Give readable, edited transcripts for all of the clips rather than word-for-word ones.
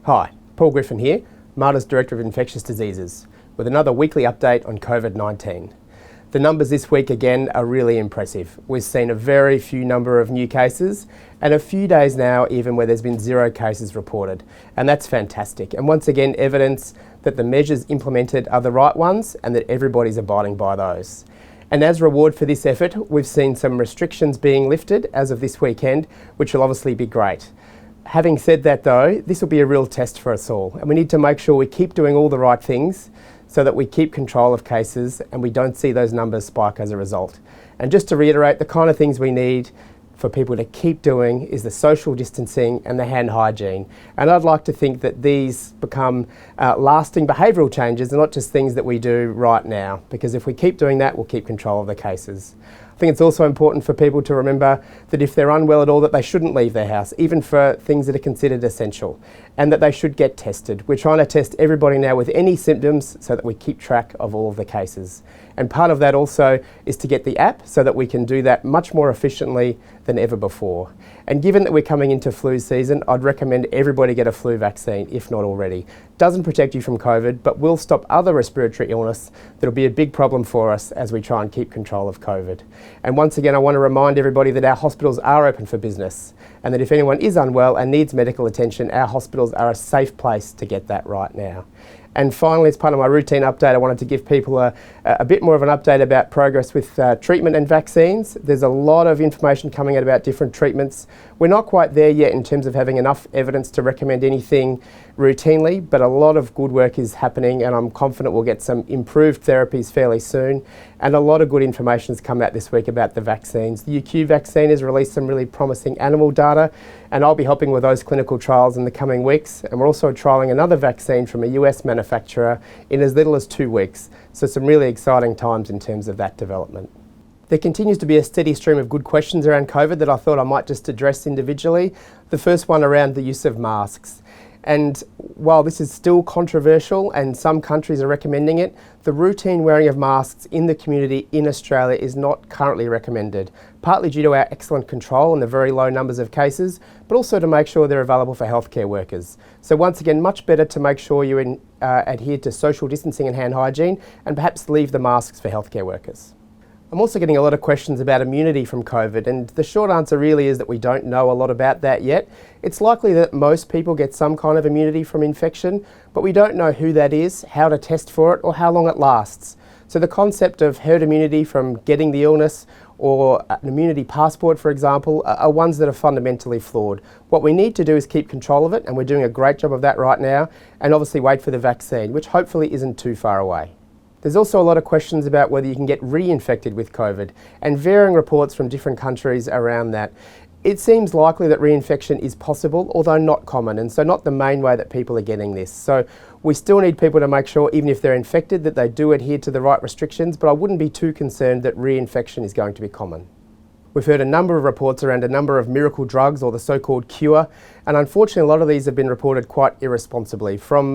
Hi, Paul Griffin here, Mater's Director of Infectious Diseases, with another weekly update on COVID-19. The numbers this week again are really impressive. We've seen a very few number of new cases and a few days now even where there's been 0 cases reported, and that's fantastic. And once again, evidence that the measures implemented are the right ones and that everybody's abiding by those. And as reward for this effort, we've seen some restrictions being lifted as of this weekend, which will obviously be great. Having said that though, this will be a real test for us all, and we need to make sure we keep doing all the right things so that we keep control of cases and we don't see those numbers spike as a result. And just to reiterate, the kind of things we need for people to keep doing is the social distancing and the hand hygiene. And I'd like to think that these become lasting behavioural changes and not just things that we do right now, because if we keep doing that, we'll keep control of the cases. I think it's also important for people to remember that if they're unwell at all, that they shouldn't leave their house, even for things that are considered essential, and that they should get tested. We're trying to test everybody now with any symptoms so that we keep track of all of the cases. And part of that also is to get the app so that we can do that much more efficiently than ever before. And given that we're coming into flu season, I'd recommend everybody get a flu vaccine, if not already. Doesn't protect you from COVID, but will stop other respiratory illness that'll be a big problem for us as we try and keep control of COVID. And once again, I want to remind everybody that our hospitals are open for business, and that if anyone is unwell and needs medical attention, our hospitals are a safe place to get that right now. And finally, as part of my routine update, I wanted to give people a bit more of an update about progress with treatment and vaccines. There's a lot of information coming out about different treatments. We're not quite there yet in terms of having enough evidence to recommend anything routinely, but a lot of good work is happening, and I'm confident we'll get some improved therapies fairly soon. And a lot of good information has come out this week about the vaccines. The UQ vaccine has released some really promising animal data, and I'll be helping with those clinical trials in the coming weeks. And we're also trialling another vaccine from a US manufacturer in as little as 2 weeks. So some really exciting times in terms of that development. There continues to be a steady stream of good questions around COVID that I thought I might just address individually. The first one around the use of masks. And while this is still controversial and some countries are recommending it, the routine wearing of masks in the community in Australia is not currently recommended, partly due to our excellent control and the very low numbers of cases, but also to make sure they're available for healthcare workers. So once again, much better to make sure you adhere to social distancing and hand hygiene, and perhaps leave the masks for healthcare workers. I'm also getting a lot of questions about immunity from COVID, and the short answer really is that we don't know a lot about that yet. It's likely that most people get some kind of immunity from infection, but we don't know who that is, how to test for it, or how long it lasts. So the concept of herd immunity from getting the illness or an immunity passport, for example, are ones that are fundamentally flawed. What we need to do is keep control of it, and we're doing a great job of that right now, and obviously wait for the vaccine, which hopefully isn't too far away. There's also a lot of questions about whether you can get reinfected with COVID, and varying reports from different countries around that. It seems likely that reinfection is possible, although not common, and so not the main way that people are getting this. So we still need people to make sure, even if they're infected, that they do adhere to the right restrictions, but I wouldn't be too concerned that reinfection is going to be common. We've heard a number of reports around a number of miracle drugs, or the so-called cure, and unfortunately a lot of these have been reported quite irresponsibly from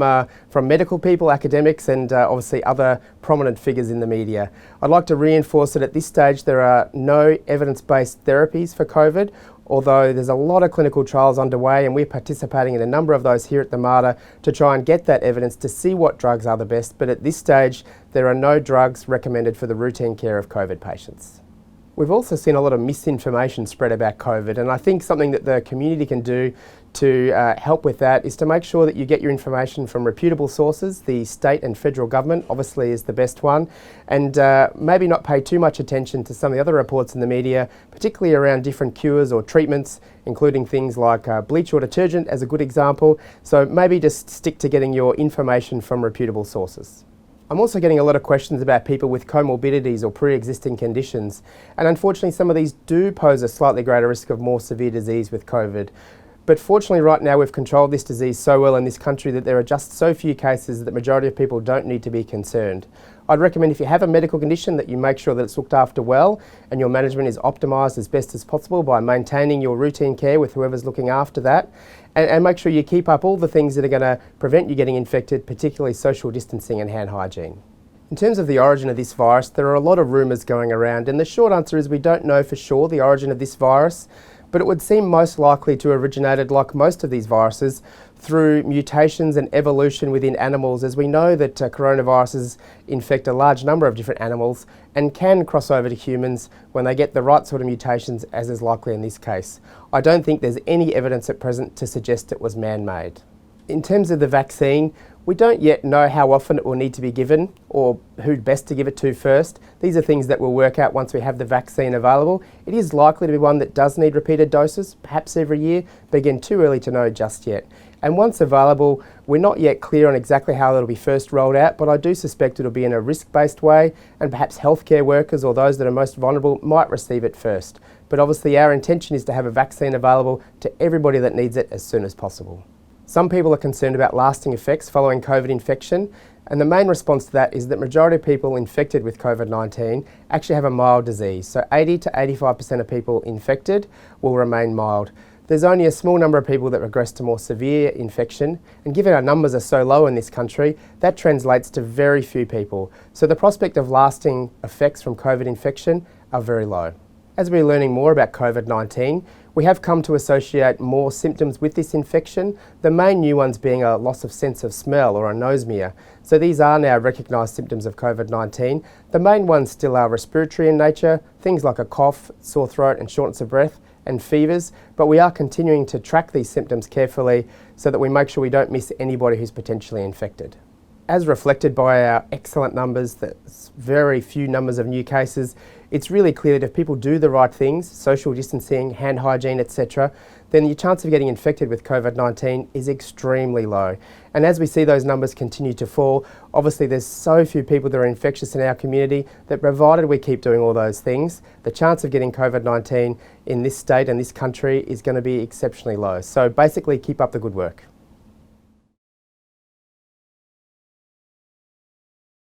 medical people, academics, and obviously other prominent figures in the media. I'd like to reinforce that at this stage there are no evidence-based therapies for COVID, although there's a lot of clinical trials underway, and we're participating in a number of those here at the Mater to try and get that evidence to see what drugs are the best, but at this stage there are no drugs recommended for the routine care of COVID patients. We've also seen a lot of misinformation spread about COVID, and I think something that the community can do to help with that is to make sure that you get your information from reputable sources. The state and federal government obviously is the best one, and maybe not pay too much attention to some of the other reports in the media, particularly around different cures or treatments, including things like bleach or detergent as a good example. So maybe just stick to getting your information from reputable sources. I'm also getting a lot of questions about people with comorbidities or pre-existing conditions, and unfortunately some of these do pose a slightly greater risk of more severe disease with COVID. But fortunately right now we've controlled this disease so well in this country that there are just so few cases that the majority of people don't need to be concerned. I'd recommend if you have a medical condition that you make sure that it's looked after well and your management is optimised as best as possible by maintaining your routine care with whoever's looking after that, and make sure you keep up all the things that are going to prevent you getting infected, particularly social distancing and hand hygiene. In terms of the origin of this virus, there are a lot of rumours going around, and the short answer is we don't know for sure the origin of this virus, but it would seem most likely to have originated, like most of these viruses, through mutations and evolution within animals, as we know that coronaviruses infect a large number of different animals and can cross over to humans when they get the right sort of mutations, as is likely in this case. I don't think there's any evidence at present to suggest it was man-made. In terms of the vaccine, we don't yet know how often it will need to be given or who best to give it to first. These are things that we'll work out once we have the vaccine available. It is likely to be one that does need repeated doses, perhaps every year, but again, too early to know just yet. And once available, we're not yet clear on exactly how it'll be first rolled out, but I do suspect it'll be in a risk-based way, and perhaps healthcare workers or those that are most vulnerable might receive it first. But obviously our intention is to have a vaccine available to everybody that needs it as soon as possible. Some people are concerned about lasting effects following COVID infection, and the main response to that is that majority of people infected with COVID-19 actually have a mild disease. So 80 to 85% of people infected will remain mild. There's only a small number of people that regress to more severe infection, and given our numbers are so low in this country, that translates to very few people. So the prospect of lasting effects from COVID infection are very low. As we're learning more about COVID-19, we have come to associate more symptoms with this infection, the main new ones being a loss of sense of smell or anosmia. So these are now recognised symptoms of COVID-19. The main ones still are respiratory in nature, things like a cough, sore throat and shortness of breath, and fevers, but we are continuing to track these symptoms carefully so that we make sure we don't miss anybody who's potentially infected. As reflected by our excellent numbers, there's very few numbers of new cases, it's really clear that if people do the right things, social distancing, hand hygiene, etc., then your chance of getting infected with COVID-19 is extremely low. And as we see those numbers continue to fall, obviously there's so few people that are infectious in our community that provided we keep doing all those things, the chance of getting COVID-19 in this state and this country is going to be exceptionally low. So basically keep up the good work.